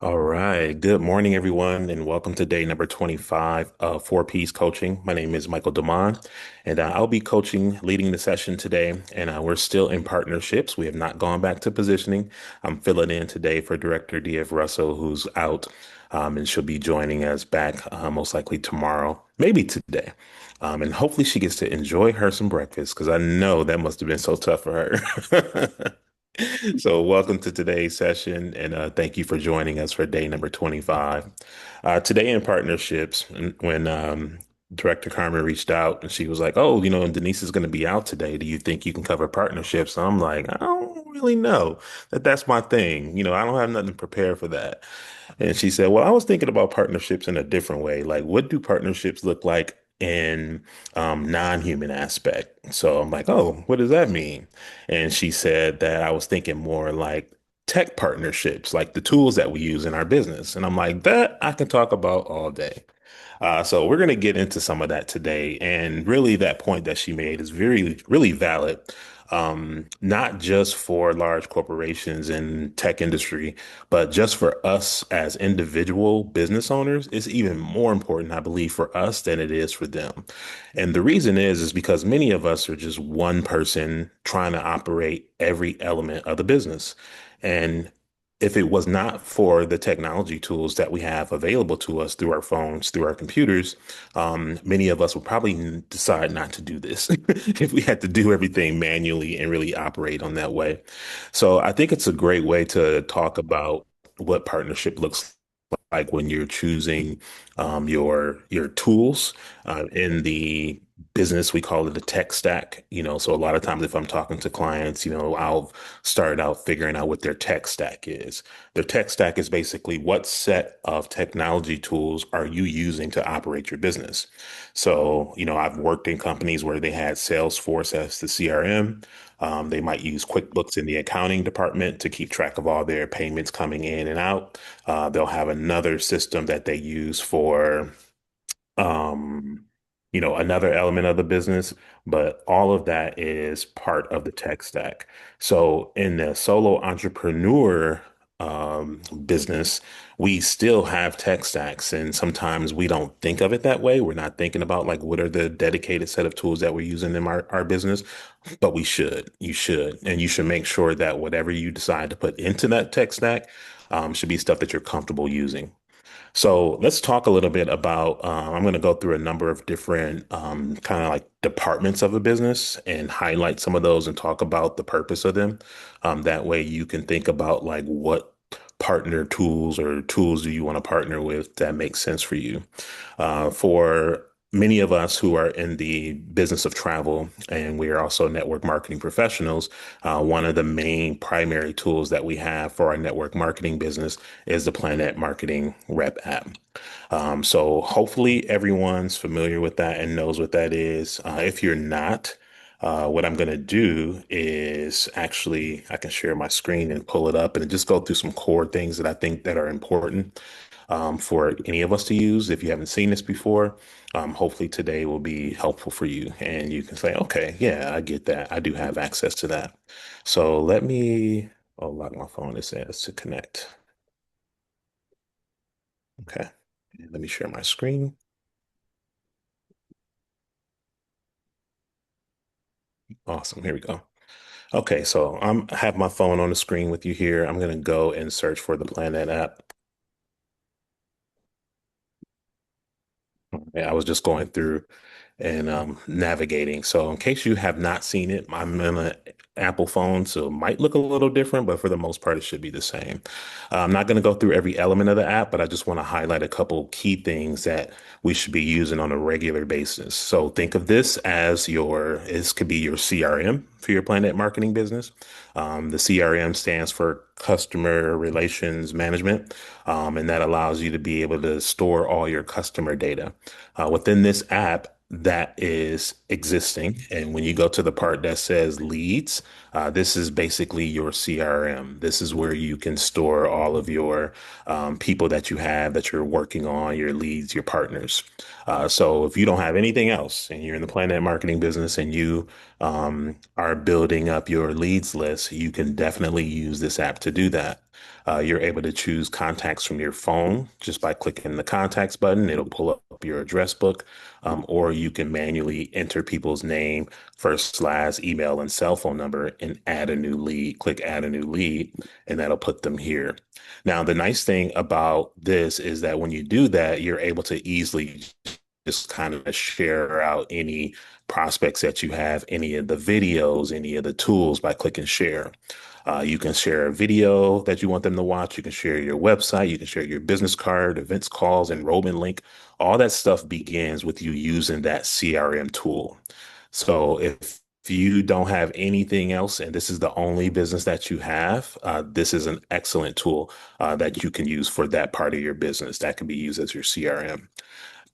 All right. Good morning, everyone, and welcome to day number 25 of Four Ps Coaching. My name is Michael Damond, and I'll be leading the session today. And we're still in partnerships. We have not gone back to positioning. I'm filling in today for Director D.F. Russell, who's out, and she'll be joining us back most likely tomorrow, maybe today. And hopefully she gets to enjoy her some breakfast because I know that must have been so tough for her. So, welcome to today's session, and thank you for joining us for day number 25. Today in partnerships, when Director Carmen reached out and she was like, "Oh, Denise is going to be out today. Do you think you can cover partnerships?" I'm like, "I don't really know that's my thing. I don't have nothing prepared for that." And she said, "Well, I was thinking about partnerships in a different way. Like, what do partnerships look like in non-human aspect?" So I'm like, "Oh, what does that mean?" And she said that I was thinking more like tech partnerships, like the tools that we use in our business. And I'm like, that I can talk about all day. So we're going to get into some of that today. And really, that point that she made is really valid. Not just for large corporations and tech industry, but just for us as individual business owners, it's even more important, I believe, for us than it is for them. And the reason is because many of us are just one person trying to operate every element of the business. And if it was not for the technology tools that we have available to us through our phones, through our computers, many of us would probably decide not to do this if we had to do everything manually and really operate on that way. So I think it's a great way to talk about what partnership looks like when you're choosing your tools in the business. We call it a tech stack. So a lot of times if I'm talking to clients, I'll start out figuring out what their tech stack is. Their tech stack is basically what set of technology tools are you using to operate your business. So, I've worked in companies where they had Salesforce as the CRM. They might use QuickBooks in the accounting department to keep track of all their payments coming in and out. They'll have another system that they use for, um, another element of the business, but all of that is part of the tech stack. So in the solo entrepreneur business, we still have tech stacks, and sometimes we don't think of it that way. We're not thinking about like what are the dedicated set of tools that we're using in our business, but we should. You should, and you should make sure that whatever you decide to put into that tech stack should be stuff that you're comfortable using. So let's talk a little bit about. I'm going to go through a number of different kind of like departments of a business and highlight some of those and talk about the purpose of them. That way you can think about like what partner tools or tools do you want to partner with that makes sense for you. For many of us who are in the business of travel and we are also network marketing professionals, one of the main primary tools that we have for our network marketing business is the PlanNet Marketing Rep app. So hopefully everyone's familiar with that and knows what that is. If you're not, what I'm going to do is actually I can share my screen and pull it up and just go through some core things that I think that are important for any of us to use. If you haven't seen this before, hopefully today will be helpful for you and you can say, okay, yeah, I get that. I do have access to that. So let me, oh, lock my phone. It says to connect. Okay. Let me share my screen. Awesome. Here we go. Okay, so I have my phone on the screen with you here. I'm going to go and search for the Planet app. Yeah, I was just going through and navigating. So in case you have not seen it, I'm in an Apple phone, so it might look a little different, but for the most part, it should be the same. I'm not going to go through every element of the app, but I just want to highlight a couple key things that we should be using on a regular basis. So think of this could be your CRM for your Planet marketing business. The CRM stands for Customer Relations Management, and that allows you to be able to store all your customer data within this app that is existing. And when you go to the part that says leads, this is basically your CRM. This is where you can store all of your people that you have that you're working on, your leads, your partners. So if you don't have anything else and you're in the Planet marketing business and you are building up your leads list, you can definitely use this app to do that. You're able to choose contacts from your phone just by clicking the contacts button. It'll pull up your address book, or you can manually enter people's name, first slash email and cell phone number and add a new lead. Click add a new lead, and that'll put them here. Now, the nice thing about this is that when you do that, you're able to easily just kind of share out any prospects that you have, any of the videos, any of the tools by clicking share. You can share a video that you want them to watch. You can share your website. You can share your business card, events, calls, enrollment link. All that stuff begins with you using that CRM tool. So if you don't have anything else and this is the only business that you have, this is an excellent tool that you can use for that part of your business that can be used as your CRM.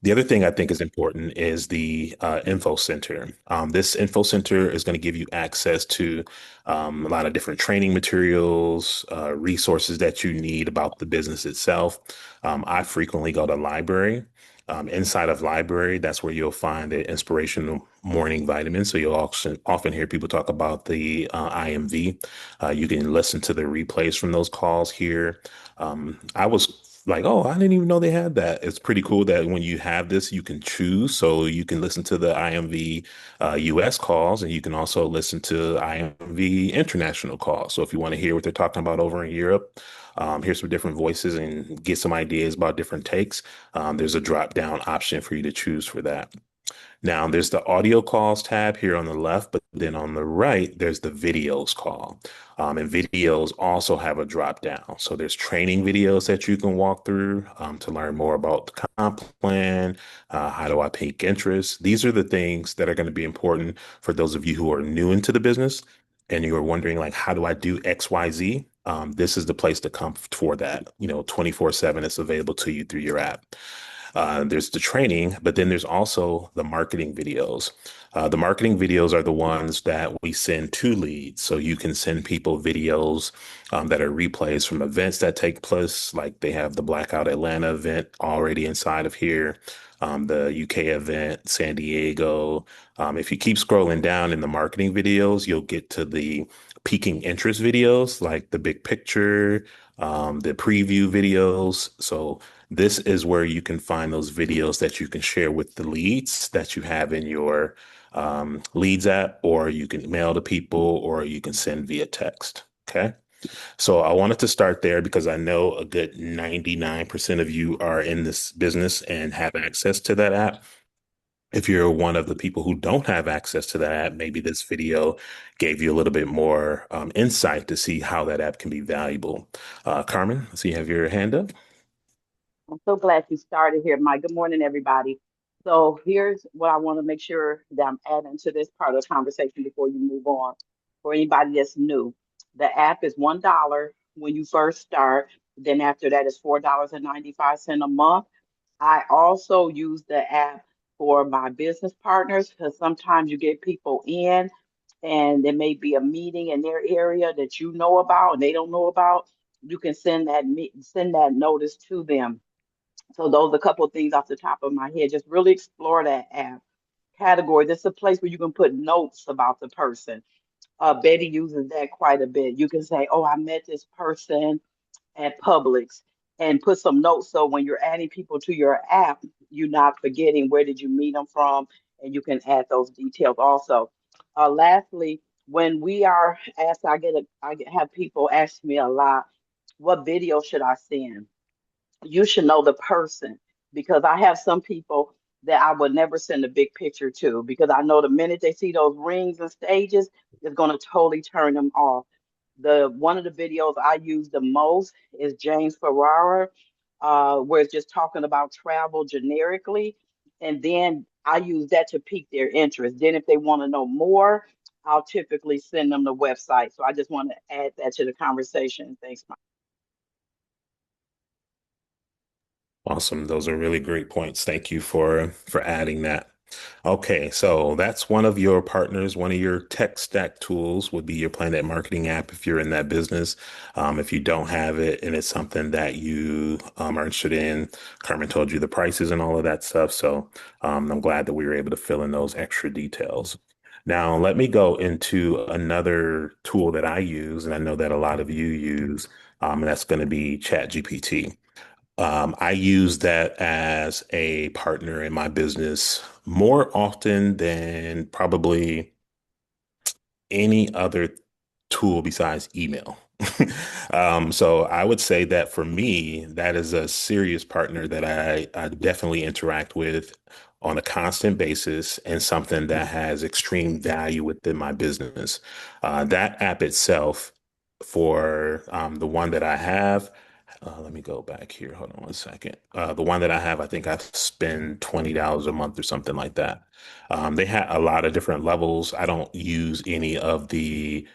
The other thing I think is important is the info center. This info center is going to give you access to a lot of different training materials, resources that you need about the business itself. I frequently go to library. Inside of library, that's where you'll find the inspirational morning vitamin. So you'll often hear people talk about the IMV. You can listen to the replays from those calls here. I was like, oh, I didn't even know they had that. It's pretty cool that when you have this, you can choose. So you can listen to the IMV US calls and you can also listen to IMV international calls. So if you want to hear what they're talking about over in Europe, hear some different voices and get some ideas about different takes, there's a drop down option for you to choose for that. Now, there's the audio calls tab here on the left, but then on the right, there's the videos call. And videos also have a drop down. So there's training videos that you can walk through to learn more about the comp plan. How do I pique interest? These are the things that are going to be important for those of you who are new into the business and you are wondering, like, how do I do XYZ? This is the place to come for that. 24/7, it's available to you through your app. There's the training, but then there's also the marketing videos. The marketing videos are the ones that we send to leads. So you can send people videos that are replays from events that take place, like they have the Blackout Atlanta event already inside of here, the UK event, San Diego. If you keep scrolling down in the marketing videos, you'll get to the peaking interest videos, like the big picture, the preview videos. So this is where you can find those videos that you can share with the leads that you have in your leads app, or you can mail to people, or you can send via text. Okay. So I wanted to start there because I know a good 99% of you are in this business and have access to that app. If you're one of the people who don't have access to that app, maybe this video gave you a little bit more insight to see how that app can be valuable. Carmen, I see you have your hand up. I'm so glad you started here, Mike. Good morning, everybody. So here's what I want to make sure that I'm adding to this part of the conversation before you move on. For anybody that's new, the app is $1 when you first start. Then after that is $4.95 a month. I also use the app for my business partners because sometimes you get people in and there may be a meeting in their area that you know about and they don't know about. You can send that notice to them. So those are a couple of things off the top of my head. Just really explore that app category. This is a place where you can put notes about the person. Betty uses that quite a bit. You can say, "Oh, I met this person at Publix," and put some notes so when you're adding people to your app, you're not forgetting where did you meet them from, and you can add those details also. Lastly, when we are asked, have people ask me a lot, what video should I send? You should know the person because I have some people that I would never send a big picture to because I know the minute they see those rings and stages, it's going to totally turn them off. The one of the videos I use the most is James Ferrara, where it's just talking about travel generically, and then I use that to pique their interest. Then, if they want to know more, I'll typically send them the website. So I just want to add that to the conversation. Thanks, Mike. Awesome. Those are really great points. Thank you for adding that. Okay, so that's one of your partners. One of your tech stack tools would be your PlanNet Marketing app if you're in that business. If you don't have it and it's something that you are interested in, Carmen told you the prices and all of that stuff. So I'm glad that we were able to fill in those extra details. Now, let me go into another tool that I use, and I know that a lot of you use, and that's going to be ChatGPT. I use that as a partner in my business more often than probably any other tool besides email. So I would say that for me, that is a serious partner that I definitely interact with on a constant basis and something that has extreme value within my business. That app itself, for the one that I have, let me go back here. Hold on one second. The one that I have, I think I spend $20 a month or something like that. They had a lot of different levels. I don't use any of the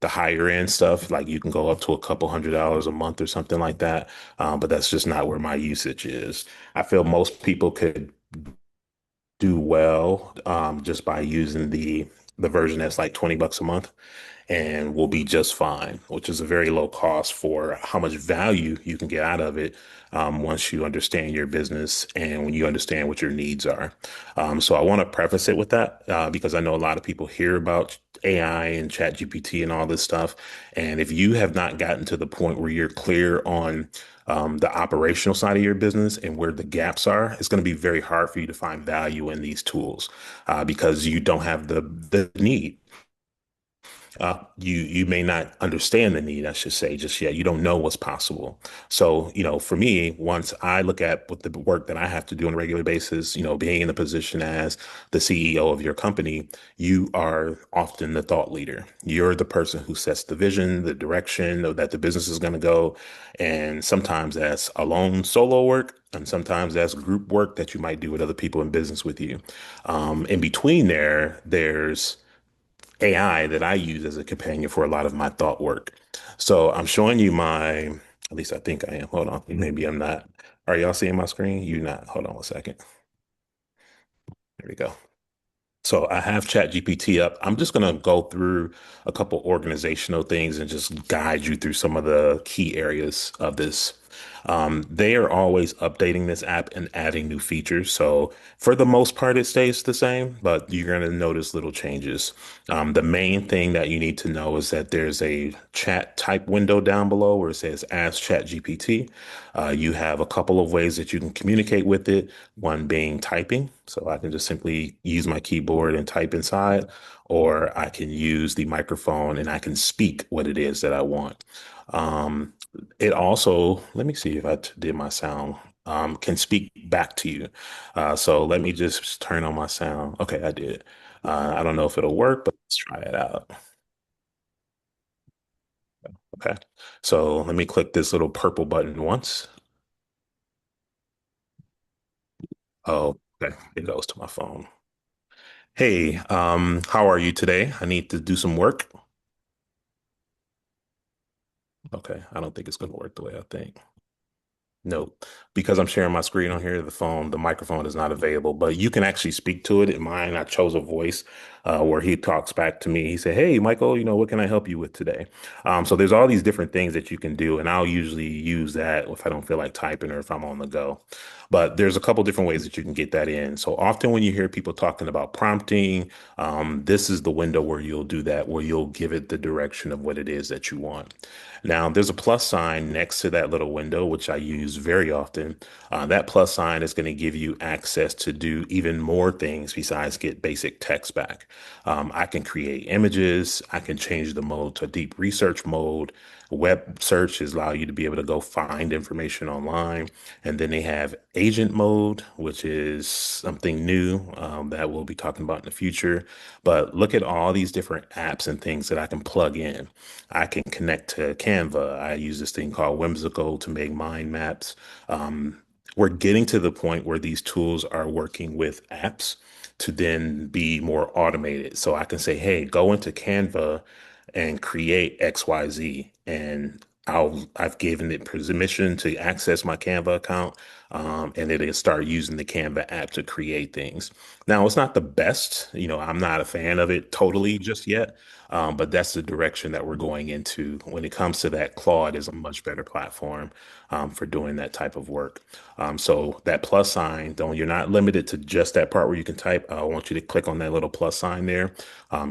higher end stuff. Like you can go up to a couple $100 a month or something like that. But that's just not where my usage is. I feel most people could do well just by using the version that's like 20 bucks a month and will be just fine, which is a very low cost for how much value you can get out of it once you understand your business and when you understand what your needs are. So I want to preface it with that because I know a lot of people hear about AI and ChatGPT and all this stuff. And if you have not gotten to the point where you're clear on the operational side of your business and where the gaps are, it's going to be very hard for you to find value in these tools because you don't have the need. You may not understand the need, I should say, just yet. You don't know what's possible. So, for me, once I look at what the work that I have to do on a regular basis, being in a position as the CEO of your company, you are often the thought leader. You're the person who sets the vision, the direction that the business is going to go. And sometimes that's alone solo work. And sometimes that's group work that you might do with other people in business with you. In between there's AI that I use as a companion for a lot of my thought work. So I'm showing you at least I think I am. Hold on. Maybe I'm not. Are y'all seeing my screen? You not. Hold on one second. There we go. So I have ChatGPT up. I'm just going to go through a couple organizational things and just guide you through some of the key areas of this. They are always updating this app and adding new features. So for the most part, it stays the same, but you're going to notice little changes. The main thing that you need to know is that there's a chat type window down below where it says Ask ChatGPT. You have a couple of ways that you can communicate with it, one being typing. So I can just simply use my keyboard and type inside, or I can use the microphone and I can speak what it is that I want. Um, it also, let me see if did my sound, can speak back to you. So let me just turn on my sound. Okay, I did. I don't know if it'll work, but let's try it out. Okay. So let me click this little purple button once. Oh, okay. It goes to my phone. Hey, how are you today? I need to do some work. Okay. I don't think it's going to work the way I think. No, because I'm sharing my screen on here, the microphone is not available, but you can actually speak to it. In mine, I chose a voice where he talks back to me. He said, "Hey, Michael, what can I help you with today?" So there's all these different things that you can do, and I'll usually use that if I don't feel like typing or if I'm on the go. But there's a couple different ways that you can get that in. So often when you hear people talking about prompting, this is the window where you'll do that, where you'll give it the direction of what it is that you want. Now, there's a plus sign next to that little window, which I use very often. That plus sign is going to give you access to do even more things besides get basic text back. I can create images. I can change the mode to deep research mode. Web search is allow you to be able to go find information online. And then they have agent mode, which is something new that we'll be talking about in the future. But look at all these different apps and things that I can plug in. I can connect to Canva. I use this thing called Whimsical to make mind maps. We're getting to the point where these tools are working with apps to then be more automated. So I can say, hey, go into Canva and create XYZ. And I've given it permission to access my Canva account, and it'll start using the Canva app to create things. Now, it's not the best, I'm not a fan of it totally just yet, But that's the direction that we're going into. When it comes to that, Claude is a much better platform for doing that type of work. So that plus sign, though, you're not limited to just that part where you can type. I want you to click on that little plus sign there.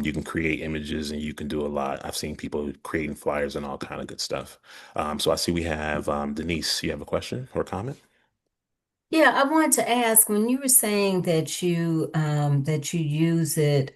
You can create images and you can do a lot. I've seen people creating flyers and all kind of good stuff. So I see we have Denise. You have a question or comment? Yeah, I wanted to ask when you were saying that you use it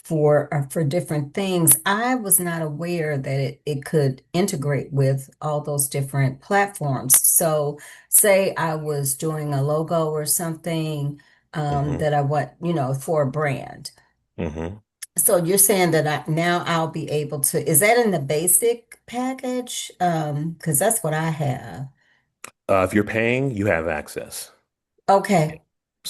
for different things, I was not aware that it could integrate with all those different platforms. So, say I was doing a logo or something Hmm. that I want, for a brand. Hmm. So you're saying that now I'll be able to, is that in the basic package? Because that's what I have. If you're paying, you have access. Yeah. Okay.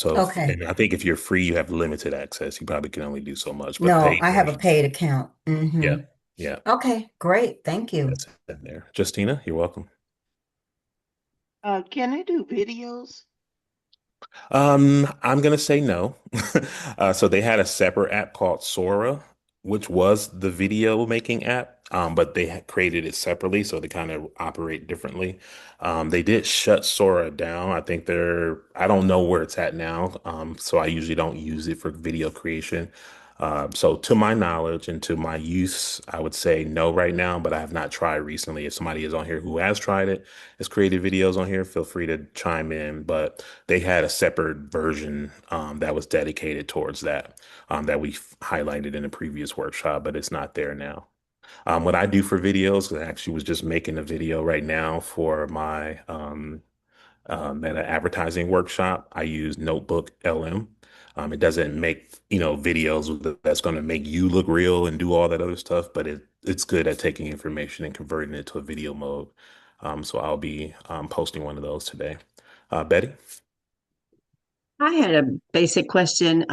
And Okay. I think if you're free, you have limited access. You probably can only do so much, but No, paid I have a version. paid account. Yeah. Yeah. Okay, great. Thank you. That's in there. Justina, you're welcome. Can I do videos? I'm gonna say no. So they had a separate app called Sora, which was the video making app. But they had created it separately, so they kind of operate differently. They did shut Sora down. I don't know where it's at now. So I usually don't use it for video creation. So to my knowledge and to my use, I would say no right now, but I have not tried recently. If somebody is on here who has tried it, has created videos on here, feel free to chime in. But they had a separate version that was dedicated towards that we highlighted in a previous workshop, but it's not there now. What I do for videos, 'cause I actually was just making a video right now for my meta advertising workshop. I use Notebook LM. It doesn't make, videos that's going to make you look real and do all that other stuff, but it's good at taking information and converting it to a video mode. So I'll be posting one of those today. Betty? I had a basic question.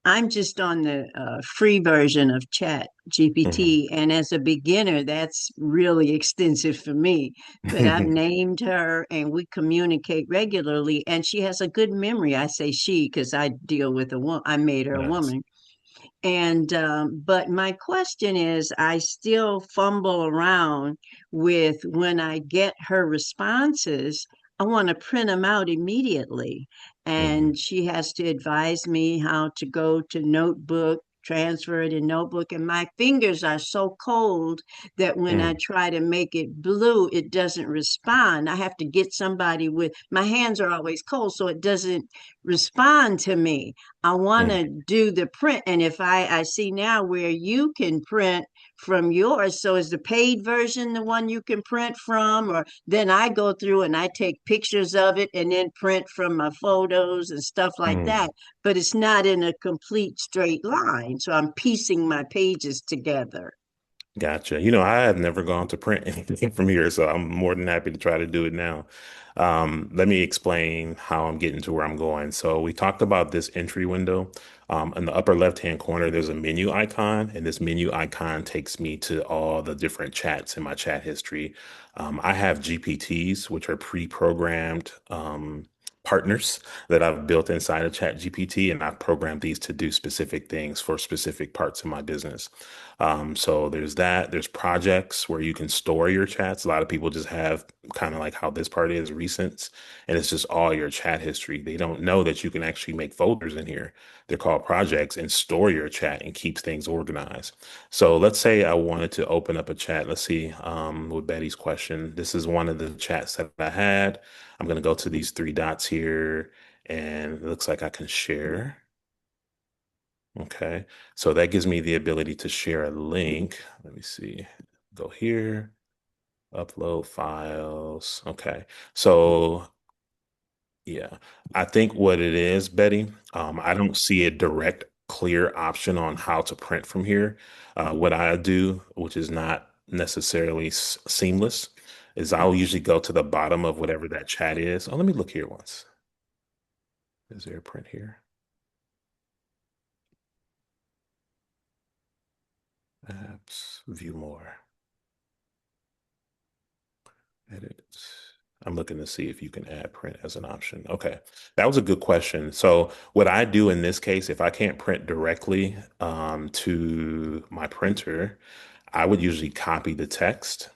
I'm just on the free version of Chat Hmm. GPT, and as a beginner, that's really extensive for me. But I've named her, and we communicate regularly, and she has a good memory. I say she because I deal with a woman. I made her a Nice. woman. And but my question is, I still fumble around with when I get her responses, I want to print them out immediately. Hmm. And she has to advise me how to go to Notebook, transfer it in Notebook. And my fingers are so cold that when I Mm, try to make it blue, it doesn't respond. I have to get somebody with my hands are always cold, so it doesn't respond to me. I want mm, to do the print. And if I see now where you can print from yours, so is the paid version the one you can print from? Or then I go through and I take pictures of it and then print from my photos and stuff like that. mm. But it's not in a complete straight line. So I'm piecing my pages together. Gotcha. I have never gone to print anything from here, so I'm more than happy to try to do it now. Let me explain how I'm getting to where I'm going. So we talked about this entry window. In the upper left-hand corner, there's a menu icon, and this menu icon takes me to all the different chats in my chat history. I have GPTs, which are pre-programmed partners that I've built inside of ChatGPT, and I've programmed these to do specific things for specific parts of my business. So there's that. There's projects where you can store your chats. A lot of people just have kind of like how this part is recents, and it's just all your chat history. They don't know that you can actually make folders in here. They're called projects and store your chat and keep things organized. So let's say I wanted to open up a chat. Let's see, with Betty's question. This is one of the chats that I had. I'm going to go to these three dots here, and it looks like I can share. Okay, so that gives me the ability to share a link. Let me see. Go here, upload files. Okay, so yeah, I think what it is, Betty, I don't see a direct, clear option on how to print from here. What I do, which is not necessarily seamless, is I'll usually go to the bottom of whatever that chat is. Oh, let me look here once. Is there a print here? Apps, view more, edit. I'm looking to see if you can add print as an option. Okay, that was a good question. So what I do in this case, if I can't print directly to my printer, I would usually copy the text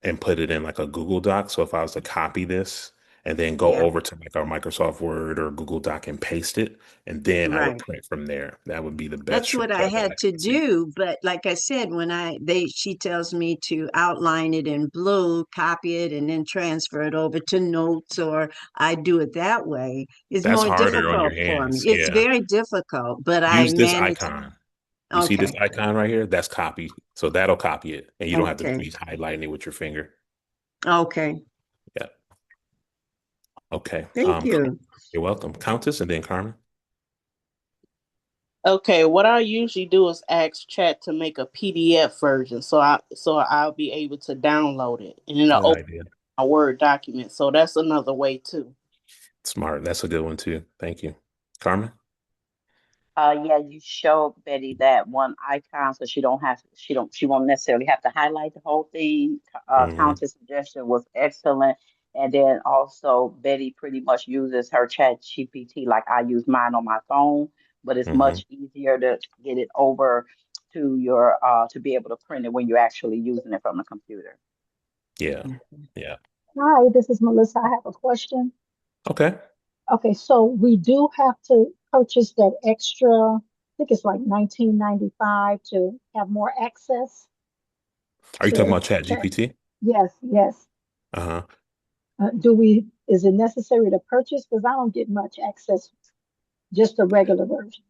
and put it in like a Google Doc. So if I was to copy this and then go Yeah, over to like our Microsoft Word or Google Doc and paste it, and then I would right. print from there. That would be the best That's what I shortcut that had I to can see. do. But like I said, when she tells me to outline it in blue, copy it, and then transfer it over to notes, or I do it that way, it's That's more harder on your difficult for me. hands. It's Yeah. very difficult, but I Use this manage. icon. You see this Okay, icon right here? That's copy. So that'll copy it. And you don't have to okay, be highlighting it with your finger. okay. Yeah. Okay. Thank you. You're welcome. Countess and then Carmen. Okay, what I usually do is ask Chat to make a PDF version, so I'll be able to download it, and it'll Good open idea. my Word document. So that's another way too. Smart. That's a good one too. Thank you. Carmen? Yeah, you show Betty that one icon, so she won't necessarily have to highlight the whole thing. Hmm. Countess' suggestion was excellent, and then also Betty pretty much uses her Chat GPT like I use mine on my phone, but it's Hmm. much easier to get it over to your to be able to print it when you're actually using it from the computer. Yeah. Yeah. Hi, this is Melissa. I have a question. Okay. Okay, so we do have to purchase that extra, I think it's like 19.95 to have more access Are you talking to about Chat chat. GPT? Yes, yes. Uh-huh. Is it necessary to purchase? Because I don't get much access, just the regular version.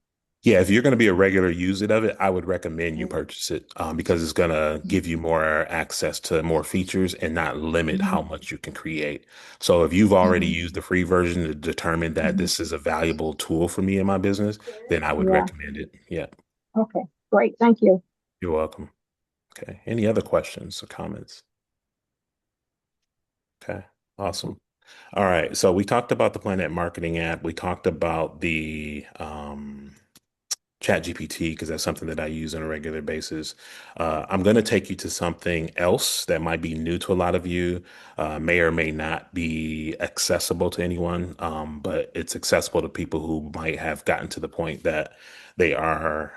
Yeah, if you're going to be a regular user of it, I would recommend you Mhm, purchase it because it's going to give you more access to more features and not limit how mhm, much you can create. So if you've already mhm, used the free version to determine that mhm. this is a valuable tool for me in my business, then I would Yeah, recommend it. Yeah, okay, great. Thank you. you're welcome. Okay. Any other questions or comments? Okay. Awesome. All right. So we talked about the PlanNet Marketing app. We talked about the ChatGPT because that's something that I use on a regular basis. I'm going to take you to something else that might be new to a lot of you, may or may not be accessible to anyone, but it's accessible to people who might have gotten to the point that they are.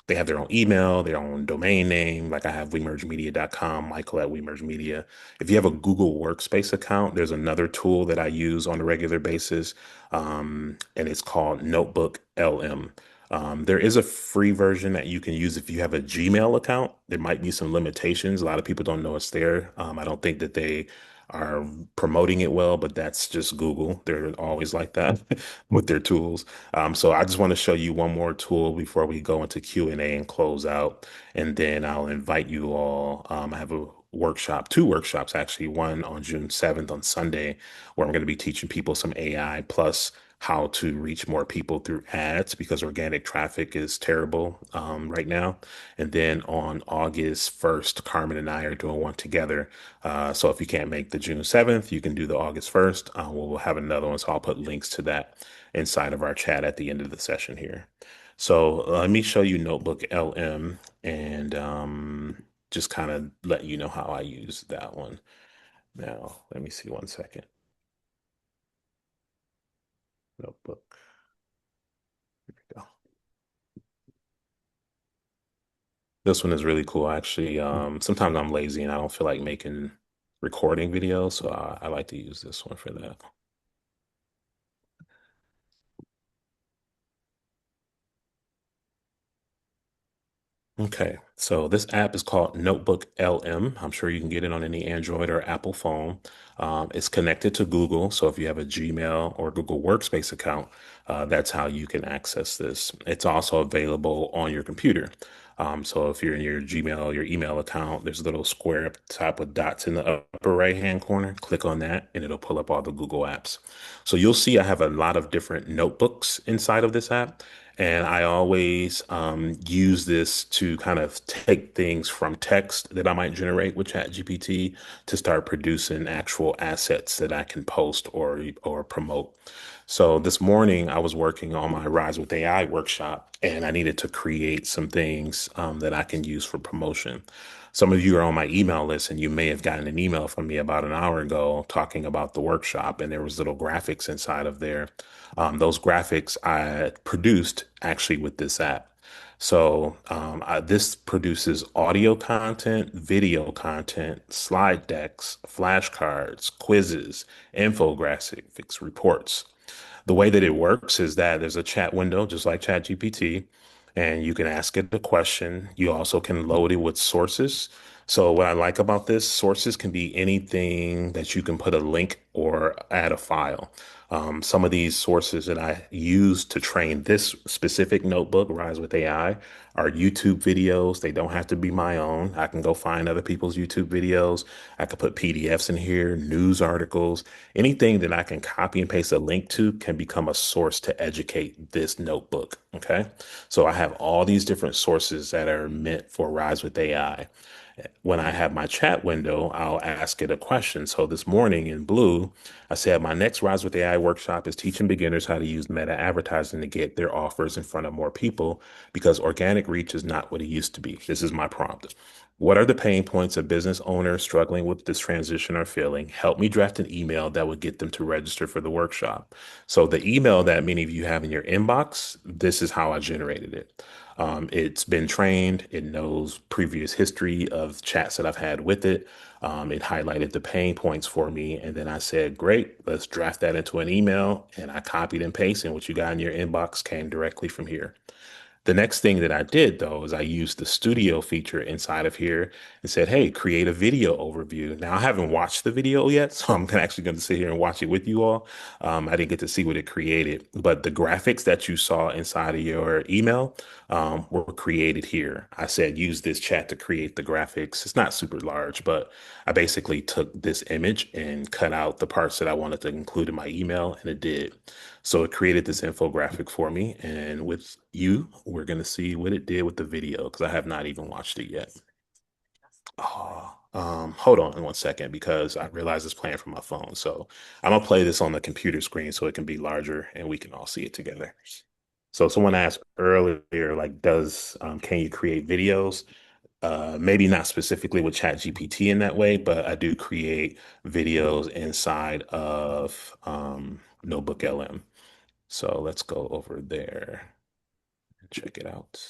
They have their own email, their own domain name. Like I have wemergemedia.com, Michael at wemergemedia. If you have a Google Workspace account, there's another tool that I use on a regular basis, and it's called Notebook LM. There is a free version that you can use if you have a Gmail account. There might be some limitations. A lot of people don't know it's there. I don't think that they are promoting it well, but that's just Google. They're always like that with their tools. So I just want to show you one more tool before we go into Q&A and close out, and then I'll invite you all. I have a workshop, two workshops actually, one on June 7th on Sunday, where I'm going to be teaching people some AI plus how to reach more people through ads because organic traffic is terrible right now. And then on August 1st, Carmen and I are doing one together. So if you can't make the June 7th, you can do the August 1st. We'll have another one. So I'll put links to that inside of our chat at the end of the session here. So let me show you Notebook LM and just kind of let you know how I use that one. Now, let me see 1 second. Notebook. Here we go. This one is really cool, actually. Sometimes I'm lazy and I don't feel like making recording videos, so I like to use this one for that. Okay, so this app is called Notebook LM. I'm sure you can get it on any Android or Apple phone. It's connected to Google, so if you have a Gmail or Google Workspace account, that's how you can access this. It's also available on your computer. So if you're in your Gmail, your email account, there's a little square up top with dots in the upper right-hand corner. Click on that, and it'll pull up all the Google apps. So you'll see I have a lot of different notebooks inside of this app. And I always use this to kind of take things from text that I might generate with ChatGPT to start producing actual assets that I can post or promote. So this morning I was working on my Rise with AI workshop, and I needed to create some things that I can use for promotion. Some of you are on my email list and you may have gotten an email from me about an hour ago talking about the workshop, and there was little graphics inside of there. Those graphics I produced actually with this app. This produces audio content, video content, slide decks, flashcards, quizzes, infographics, reports. The way that it works is that there's a chat window, just like ChatGPT, and you can ask it a question. You also can load it with sources. So what I like about this, sources can be anything that you can put a link or add a file. Some of these sources that I use to train this specific notebook, Rise with AI, are YouTube videos. They don't have to be my own. I can go find other people's YouTube videos. I could put PDFs in here, news articles, anything that I can copy and paste a link to can become a source to educate this notebook. Okay. So I have all these different sources that are meant for Rise with AI. When I have my chat window, I'll ask it a question. So this morning in blue, I said my next Rise with AI workshop is teaching beginners how to use meta advertising to get their offers in front of more people because organic reach is not what it used to be. This is my prompt. What are the pain points a business owner struggling with this transition are feeling? Help me draft an email that would get them to register for the workshop. So the email that many of you have in your inbox, this is how I generated it. It's been trained. It knows previous history of chats that I've had with it. It highlighted the pain points for me. And then I said, great, let's draft that into an email. And I copied and pasted, and what you got in your inbox came directly from here. The next thing that I did though is I used the studio feature inside of here and said, hey, create a video overview. Now I haven't watched the video yet, so I'm actually going to sit here and watch it with you all. I didn't get to see what it created, but the graphics that you saw inside of your email were created here. I said, use this chat to create the graphics. It's not super large, but I basically took this image and cut out the parts that I wanted to include in my email, and it did. So it created this infographic for me. And with you, we're going to see what it did with the video because I have not even watched it yet. Oh, hold on 1 second because I realize it's playing from my phone. So I'm going to play this on the computer screen so it can be larger and we can all see it together. So someone asked earlier, like, can you create videos? Maybe not specifically with ChatGPT in that way, but I do create videos inside of Notebook LM. So let's go over there and check it out.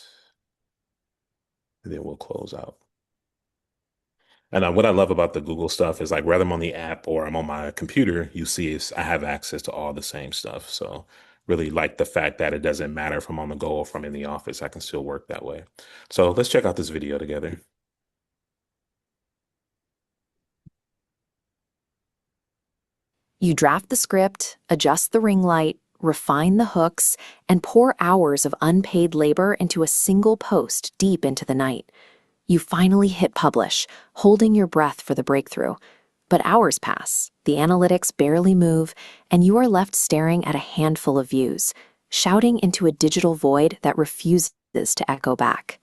And then we'll close out. And what I love about the Google stuff is like whether I'm on the app or I'm on my computer, you see is I have access to all the same stuff. So really like the fact that it doesn't matter if I'm on the go or if I'm in the office, I can still work that way. So let's check out this video together. You draft the script, adjust the ring light, refine the hooks, and pour hours of unpaid labor into a single post deep into the night. You finally hit publish, holding your breath for the breakthrough. But hours pass, the analytics barely move, and you are left staring at a handful of views, shouting into a digital void that refuses to echo back.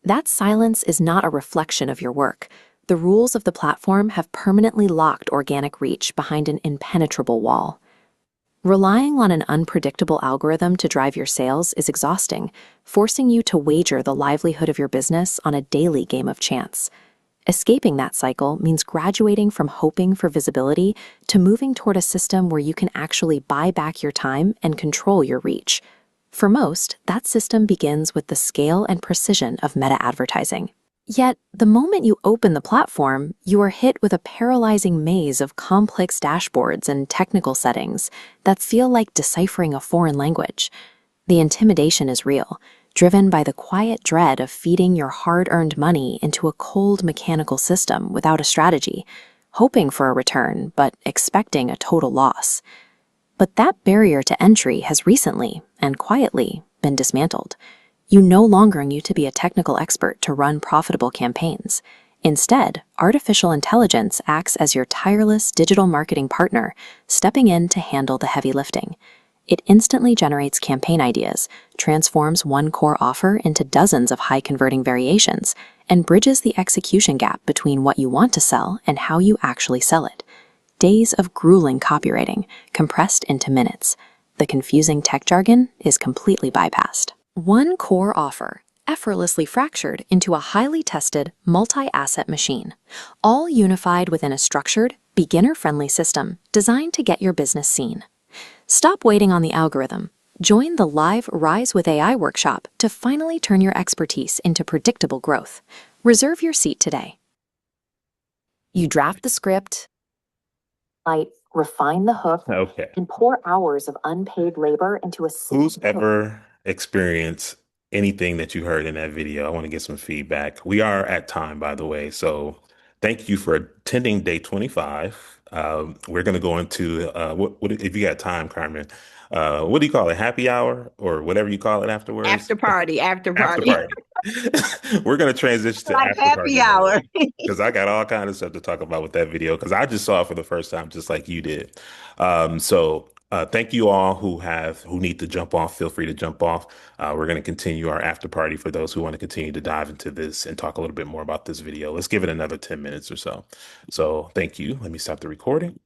That silence is not a reflection of your work. The rules of the platform have permanently locked organic reach behind an impenetrable wall. Relying on an unpredictable algorithm to drive your sales is exhausting, forcing you to wager the livelihood of your business on a daily game of chance. Escaping that cycle means graduating from hoping for visibility to moving toward a system where you can actually buy back your time and control your reach. For most, that system begins with the scale and precision of meta advertising. Yet, the moment you open the platform, you are hit with a paralyzing maze of complex dashboards and technical settings that feel like deciphering a foreign language. The intimidation is real, driven by the quiet dread of feeding your hard-earned money into a cold mechanical system without a strategy, hoping for a return but expecting a total loss. But that barrier to entry has recently, and quietly, been dismantled. You no longer need to be a technical expert to run profitable campaigns. Instead, artificial intelligence acts as your tireless digital marketing partner, stepping in to handle the heavy lifting. It instantly generates campaign ideas, transforms one core offer into dozens of high-converting variations, and bridges the execution gap between what you want to sell and how you actually sell it. Days of grueling copywriting, compressed into minutes. The confusing tech jargon is completely bypassed. One core offer, effortlessly fractured into a highly tested multi-asset machine, all unified within a structured, beginner-friendly system designed to get your business seen. Stop waiting on the algorithm. Join the live Rise with AI workshop to finally turn your expertise into predictable growth. Reserve your seat today. You draft the script, refine the hook, Okay. and pour hours of unpaid labor into a Who's ever experienced anything that you heard in that video? I want to get some feedback. We are at time, by the way. So thank you for attending day 25. We're going to go into what if you got time, Carmen? What do you call it? Happy hour or whatever you call it afterwards? After party, after After party. party. We're going to transition to Like after happy party mode hour. because I got all kinds of stuff to talk about with that video because I just saw it for the first time, just like you did. Thank you all who need to jump off. Feel free to jump off. We're going to continue our after party for those who want to continue to dive into this and talk a little bit more about this video. Let's give it another 10 minutes or so. So thank you. Let me stop the recording.